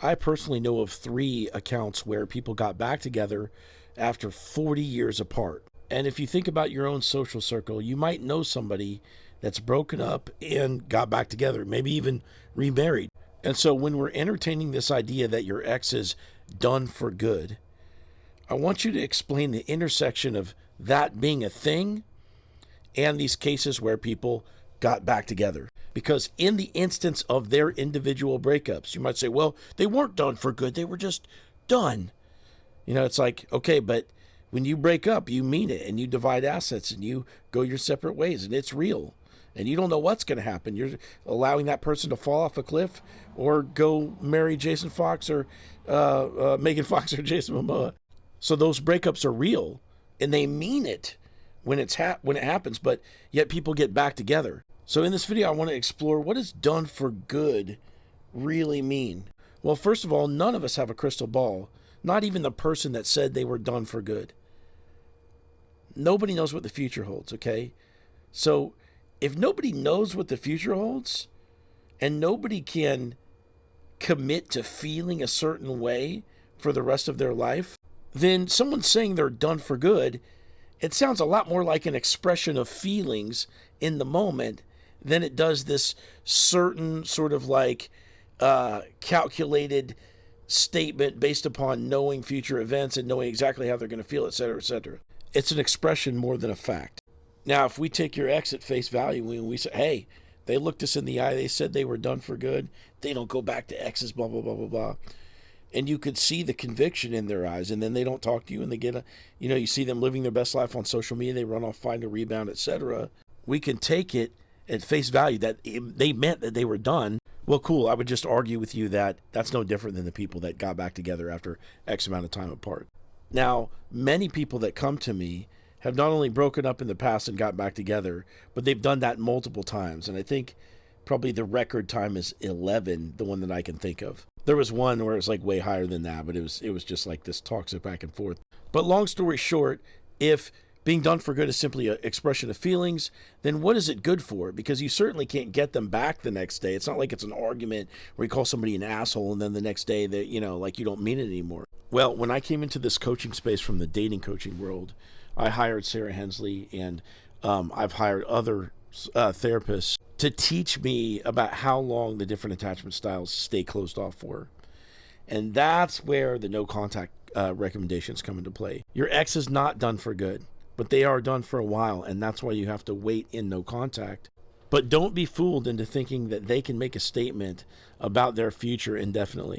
I personally know of 3 accounts where people got back together after 40 years apart. And if you think about your own social circle, you might know somebody that's broken up and got back together, maybe even remarried. And so when we're entertaining this idea that your ex is done for good, I want you to explain the intersection of that being a thing and these cases where people got back together. Because in the instance of their individual breakups, you might say, well, they weren't done for good. They were just done. It's like, okay, but when you break up, you mean it, and you divide assets and you go your separate ways, and it's real. And you don't know what's going to happen. You're allowing that person to fall off a cliff or go marry Jason Fox or Megan Fox or Jason Momoa. So those breakups are real, and they mean it when it happens, but yet people get back together. So in this video, I want to explore, what does done for good really mean? Well, first of all, none of us have a crystal ball, not even the person that said they were done for good. Nobody knows what the future holds, okay? So if nobody knows what the future holds and nobody can commit to feeling a certain way for the rest of their life, then someone saying they're done for good, it sounds a lot more like an expression of feelings in the moment than it does this certain sort of like calculated statement based upon knowing future events and knowing exactly how they're going to feel, et cetera, et cetera. It's an expression more than a fact. Now, if we take your ex at face value and we say, hey, they looked us in the eye, they said they were done for good, they don't go back to exes, blah, blah, blah, blah, blah. And you could see the conviction in their eyes, and then they don't talk to you, and they get you see them living their best life on social media, they run off, find a rebound, etc. We can take it at face value that they meant that they were done. Well, cool. I would just argue with you that that's no different than the people that got back together after X amount of time apart. Now, many people that come to me have not only broken up in the past and got back together, but they've done that multiple times. And I think probably the record time is 11, the one that I can think of. There was one where it was like way higher than that, but it was just like this toxic back and forth. But long story short, if being done for good is simply an expression of feelings, then what is it good for? Because you certainly can't get them back the next day. It's not like it's an argument where you call somebody an asshole and then the next day that, like you don't mean it anymore. Well, when I came into this coaching space from the dating coaching world, I hired Sarah Hensley, and I've hired other therapists to teach me about how long the different attachment styles stay closed off for. And that's where the no contact recommendations come into play. Your ex is not done for good, but they are done for a while, and that's why you have to wait in no contact. But don't be fooled into thinking that they can make a statement about their future indefinitely.